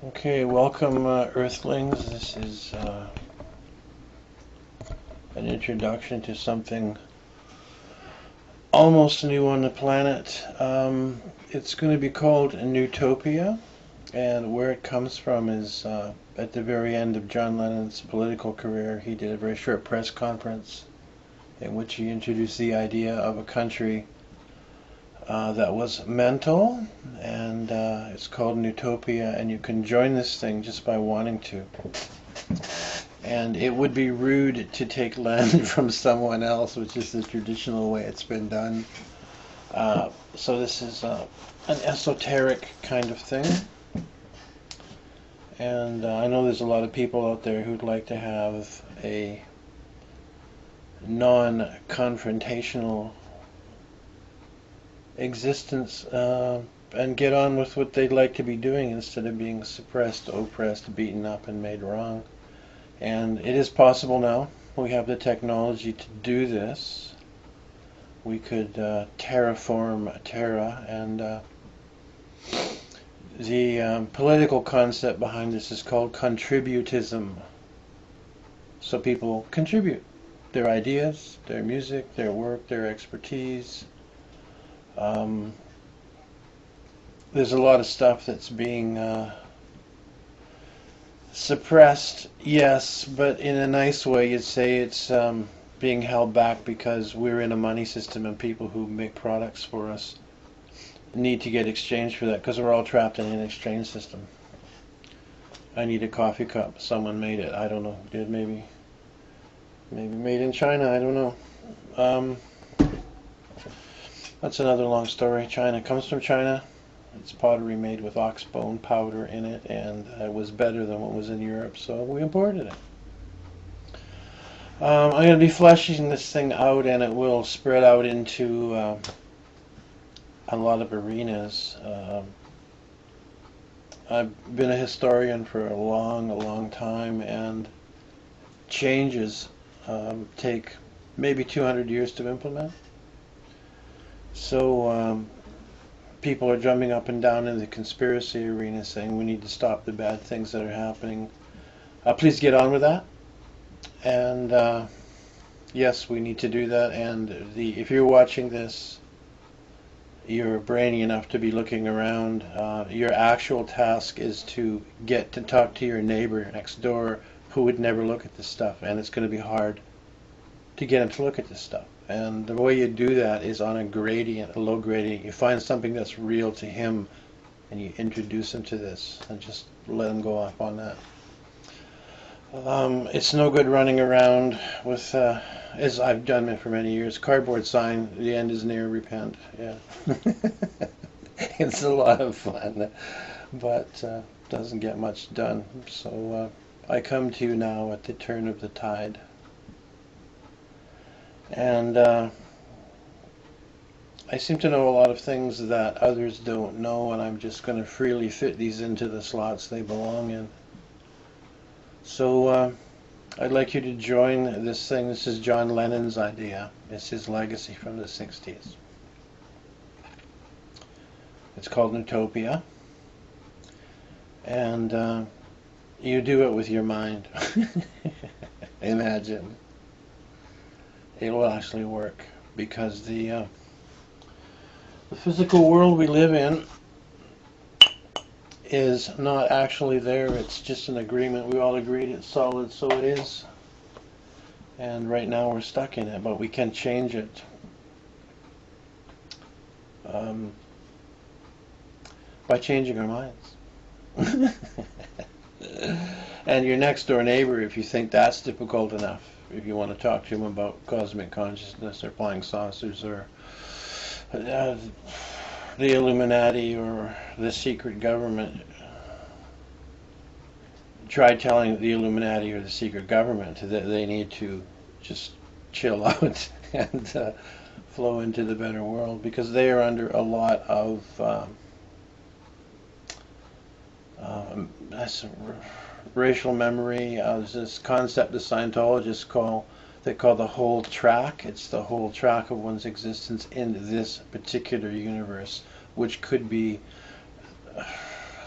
Okay, welcome Earthlings. This is an introduction to something almost new on the planet. It's going to be called NUTOPIA, and where it comes from is at the very end of John Lennon's political career. He did a very short press conference in which he introduced the idea of a country that was mental, and it's called Nutopia, and you can join this thing just by wanting to. And it would be rude to take land from someone else, which is the traditional way it's been done. So this is an esoteric kind of thing. And I know there's a lot of people out there who'd like to have a non-confrontational existence and get on with what they'd like to be doing instead of being suppressed, oppressed, beaten up, and made wrong. And it is possible now. We have the technology to do this. We could terraform Terra, and the political concept behind this is called contributism. So people contribute their ideas, their music, their work, their expertise. There's a lot of stuff that's being suppressed, yes, but in a nice way. You'd say it's being held back because we're in a money system, and people who make products for us need to get exchanged for that, because we're all trapped in an exchange system. I need a coffee cup. Someone made it. I don't know. Did maybe made in China. I don't know. That's another long story. China comes from China. It's pottery made with ox bone powder in it, and it was better than what was in Europe, so we imported it. I'm going to be fleshing this thing out, and it will spread out into a lot of arenas. I've been a historian for a long time, and changes take maybe 200 years to implement. So people are jumping up and down in the conspiracy arena saying we need to stop the bad things that are happening. Please get on with that. And yes, we need to do that. And if you're watching this, you're brainy enough to be looking around. Your actual task is to get to talk to your neighbor next door who would never look at this stuff. And it's going to be hard to get him to look at this stuff. And the way you do that is on a gradient, a low gradient. You find something that's real to him, and you introduce him to this, and just let him go off on that. It's no good running around with, as I've done it for many years, cardboard sign, the end is near, repent. Yeah. It's a lot of fun, but doesn't get much done. So I come to you now at the turn of the tide. And I seem to know a lot of things that others don't know, and I'm just going to freely fit these into the slots they belong in. So I'd like you to join this thing. This is John Lennon's idea. It's his legacy from the 60s. It's called Nutopia. And you do it with your mind. Imagine. It will actually work, because the physical world we live in is not actually there. It's just an agreement. We all agreed it's solid, so it is. And right now we're stuck in it, but we can change it. By changing our minds. And your next door neighbor, if you think that's difficult enough, if you want to talk to him about cosmic consciousness or flying saucers or the Illuminati or the secret government, try telling the Illuminati or the secret government that they need to just chill out and flow into the better world, because they are under a lot of racial memory. There's this concept the Scientologists call the whole track. It's the whole track of one's existence in this particular universe, which could be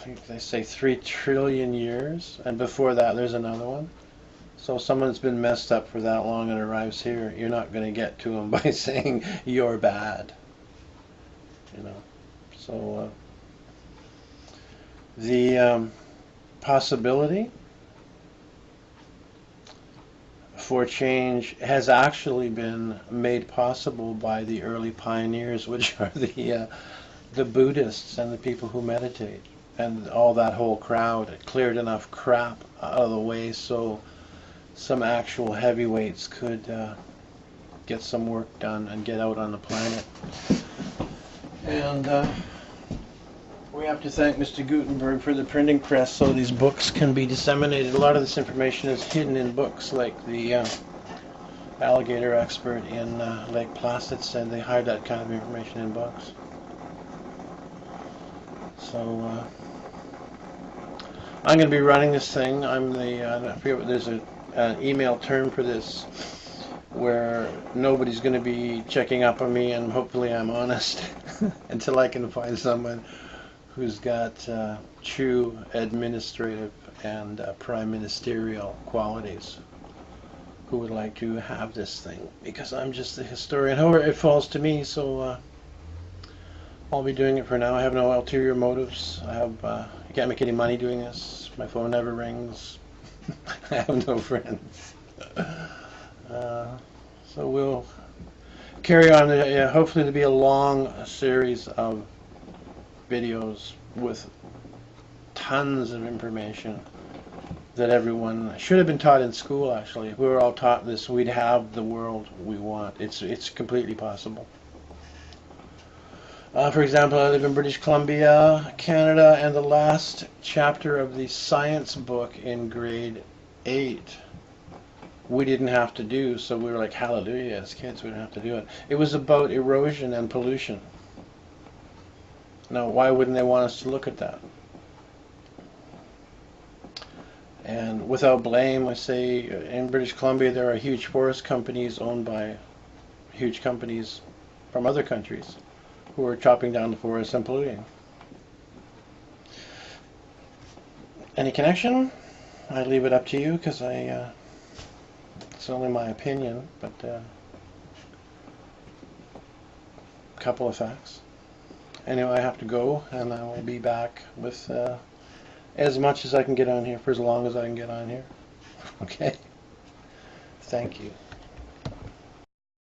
think they say 3 trillion years, and before that there's another one. So someone's been messed up for that long and arrives here, you're not going to get to them by saying you're bad. You know. So the possibility for change has actually been made possible by the early pioneers, which are the Buddhists and the people who meditate, and all that whole crowd. It cleared enough crap out of the way so some actual heavyweights could get some work done and get out on the planet. And we have to thank Mr. Gutenberg for the printing press so these books can be disseminated. A lot of this information is hidden in books, like the alligator expert in Lake Placid said they hide that kind of information in books. So I'm going to be running this thing. I'm the, I forget what, there's an email term for this, where nobody's going to be checking up on me, and hopefully I'm honest until I can find someone who's got true administrative and prime ministerial qualities who would like to have this thing, because I'm just the historian. However, it falls to me, so I'll be doing it for now. I have no ulterior motives. I can't make any money doing this. My phone never rings. I have no friends. So we'll carry on. Hopefully there'll be a long series of videos with tons of information that everyone should have been taught in school. Actually, if we were all taught this, we'd have the world we want. It's completely possible. For example, I live in British Columbia, Canada, and the last chapter of the science book in grade 8 we didn't have to do, so we were like, hallelujah, as kids we didn't have to do it. It was about erosion and pollution. Now, why wouldn't they want us to look at that? And without blame, I say, in British Columbia there are huge forest companies owned by huge companies from other countries who are chopping down the forests and polluting. Any connection? I leave it up to you, because it's only my opinion, but a couple of facts. Anyway, I have to go, and I will be back with as much as I can get on here, for as long as I can get on here. Okay? Thank you.